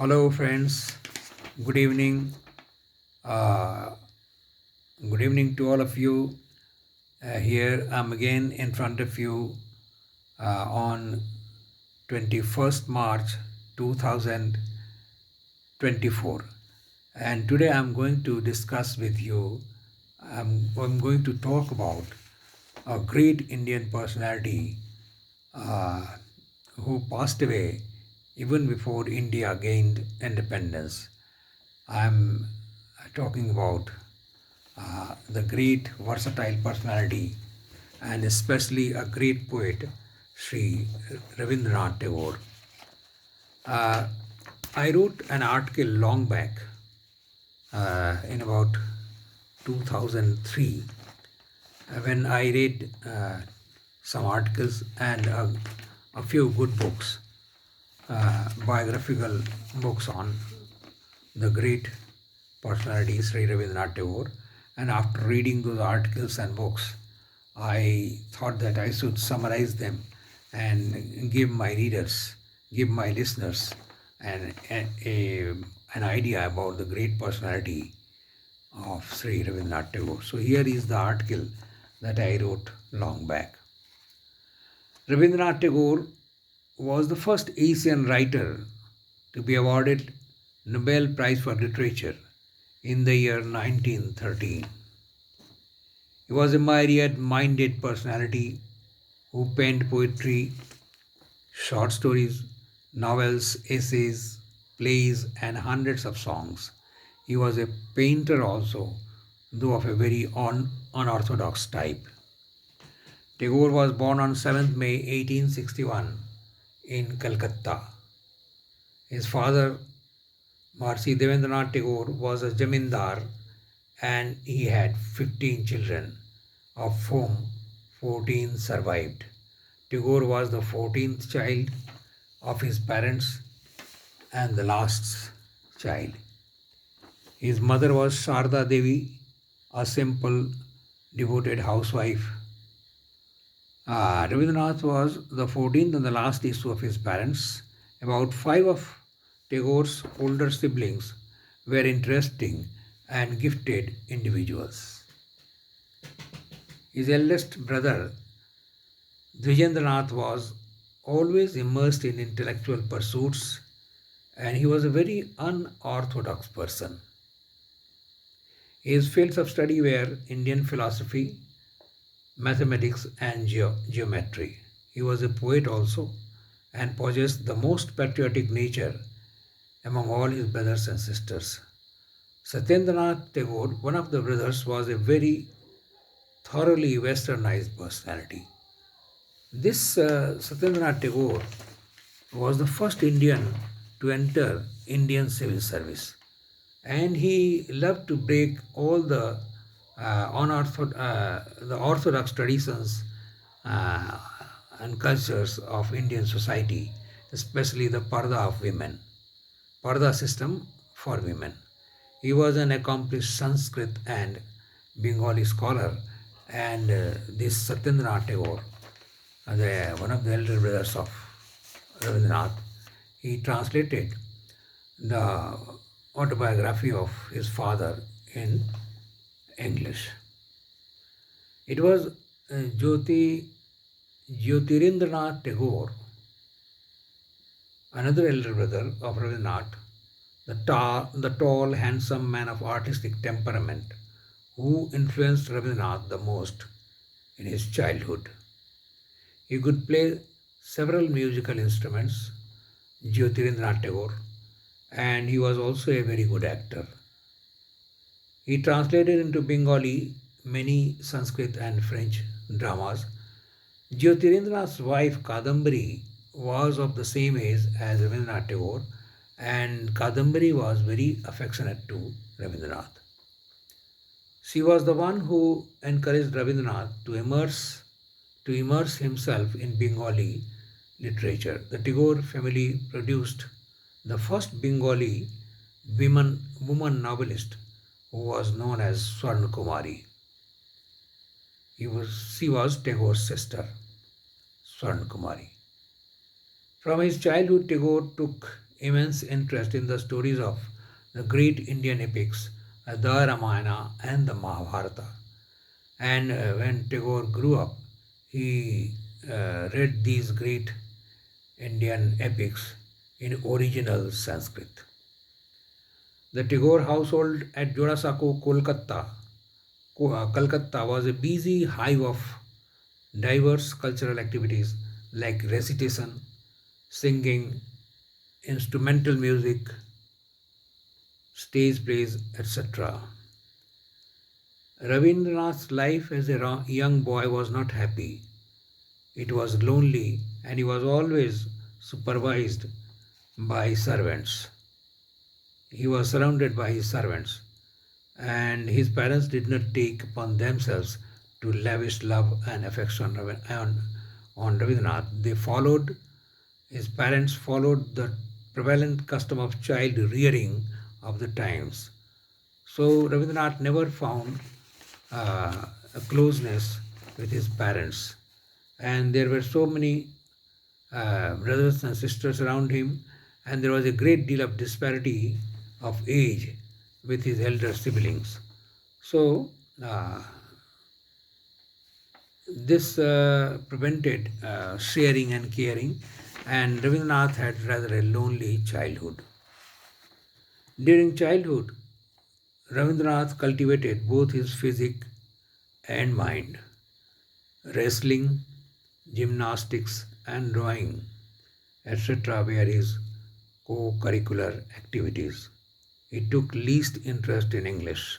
Hello, friends. Good evening. Uh, Good evening to all of you. Here I'm again in front of you on 21st March 2024. And today I'm going to discuss with you, I'm going to talk about a great Indian personality uh, who passed away even before India gained independence. I'm talking about the great versatile personality and especially a great poet, Sri Rabindranath Tagore. Uh, I wrote an article long back in about 2003 when I read some articles and a few good books, biographical books on the great personality Sri Rabindranath Tagore. And after reading those articles and books, I thought that I should summarize them and give my readers, give my listeners an idea about the great personality of Sri Rabindranath Tagore. So here is the article that I wrote long back. Rabindranath Tagore was the first Asian writer to be awarded Nobel Prize for Literature in the year 1913. He was a myriad-minded personality who penned poetry, short stories, novels, essays, plays, and hundreds of songs. He was a painter also, though of a very unorthodox type. Tagore was born on 7th May 1861 in Calcutta. His father, Maharishi Devendranath Tagore, was a Jamindar and he had 15 children, of whom 14 survived. Tagore was the 14th child of his parents and the last child. His mother was Sharda Devi, a simple, devoted housewife. Rabindranath was the 14th and the last issue of his parents. About five of Tagore's older siblings were interesting and gifted individuals. His eldest brother, Dwijendranath, was always immersed in intellectual pursuits and he was a very unorthodox person. His fields of study were Indian philosophy, mathematics, and geometry. He was a poet also and possessed the most patriotic nature among all his brothers and sisters. Satyendranath Tagore, one of the brothers, was a very thoroughly westernized personality. This Satyendranath Tagore was the first Indian to enter Indian civil service, and he loved to break all the orthodox traditions uh, and cultures of Indian society, especially the parda of women, parda system for women. He was an accomplished Sanskrit and Bengali scholar, and this Satyendranath Tagore, one of the elder brothers of Rabindranath, he translated the autobiography of his father in English. It was Jyotirindranath Tagore, another elder brother of Rabindranath, the tall, handsome man of artistic temperament, who influenced Rabindranath the most in his childhood. He could play several musical instruments, Jyotirindranath Tagore, and he was also a very good actor. He translated into Bengali many Sanskrit and French dramas. Jyotirindranath's wife Kadambari was of the same age as Rabindranath Tagore, and Kadambari was very affectionate to Rabindranath. She was the one who encouraged Rabindranath to immerse himself in Bengali literature. The Tagore family produced the first Bengali woman novelist who was known as Swarn Kumari. She was Tagore's sister, Swarn Kumari. From his childhood, Tagore took immense interest in the stories of the great Indian epics, the Ramayana and the Mahabharata. And when Tagore grew up, he read these great Indian epics in original Sanskrit. The Tagore household at Jorasako, Kolkata was a busy hive of diverse cultural activities like recitation, singing, instrumental music, stage plays, etc. Rabindranath's life as a young boy was not happy. It was lonely and he was always supervised by servants. He was surrounded by his servants, and his parents did not take upon themselves to lavish love and affection on Rabindranath. His parents followed the prevalent custom of child rearing of the times. So Rabindranath never found a closeness with his parents, and there were so many brothers and sisters around him, and there was a great deal of disparity of age with his elder siblings. So, this prevented sharing and caring, and Rabindranath had rather a lonely childhood. During childhood, Rabindranath cultivated both his physique and mind. Wrestling, gymnastics, and drawing, etc., were his co curricular activities. He took least interest in English.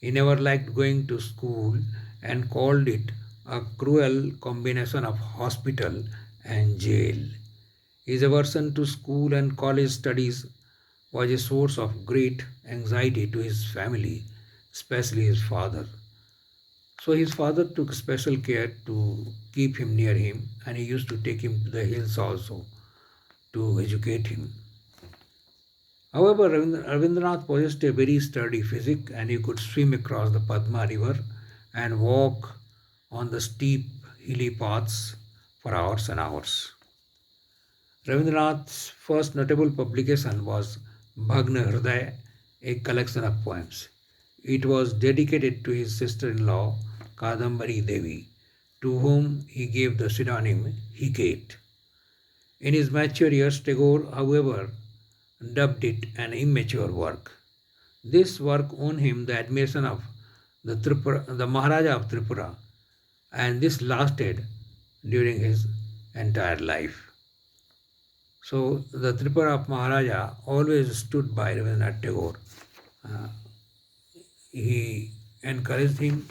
He never liked going to school and called it a cruel combination of hospital and jail. His aversion to school and college studies was a source of great anxiety to his family, especially his father. So his father took special care to keep him near him, and he used to take him to the hills also to educate him. However, Rabindranath possessed a very sturdy physique, and he could swim across the Padma River and walk on the steep hilly paths for hours and hours. Rabindranath's first notable publication was Bhagna Hriday, a collection of poems. It was dedicated to his sister-in-law, Kadambari Devi, to whom he gave the pseudonym Hecate. In his mature years, Tagore, however, dubbed it an immature work. This work won him the admiration of the Maharaja of Tripura, and this lasted during his entire life. So the Tripura of Maharaja always stood by Rabindranath Tagore. Uh, he encouraged him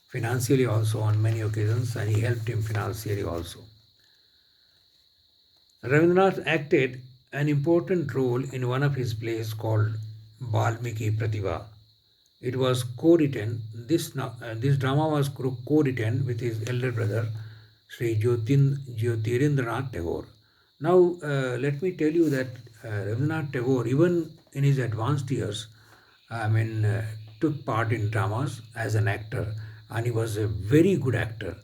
financially also on many occasions, and he helped him financially also. Rabindranath acted an important role in one of his plays called Valmiki Pratibha. It was co-written. This drama was co-written with his elder brother, Sri Jyotirindranath Tagore. Now, let me tell you that Rabindranath Tagore, even in his advanced years, took part in dramas as an actor, and he was a very good actor,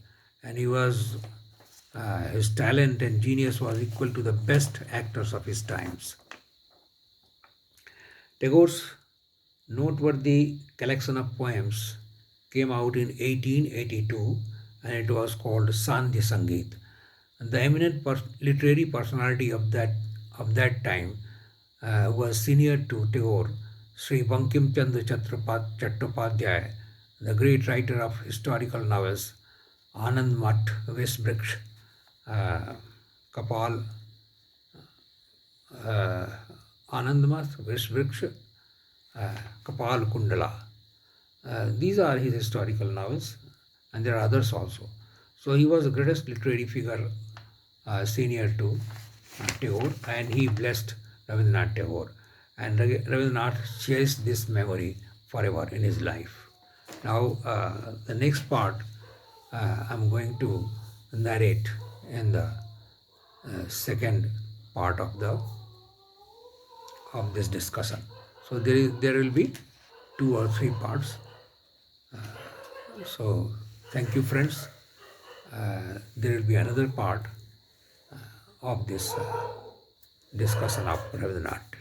and his talent and genius was equal to the best actors of his times. Tagore's noteworthy collection of poems came out in 1882, and it was called Sandhya Sangeet. And the eminent literary personality of that time was senior to Tagore, Sri Bankim Chandra Chattopadhyay, the great writer of historical novels, Anand Mat, Vishbriksh, Kapal, uh, Anandamath, Vishbriksh, Kapal Kundala. These are his historical novels, and there are others also. So he was the greatest literary figure senior to Tagore, and he blessed Rabindranath Tagore. And Rabindranath cherished this memory forever in his life. Now, the next part I'm going to narrate in the second part of this discussion. So there will be 2 or 3 parts. So thank you, friends. There will be another part of this discussion of Rabindranath.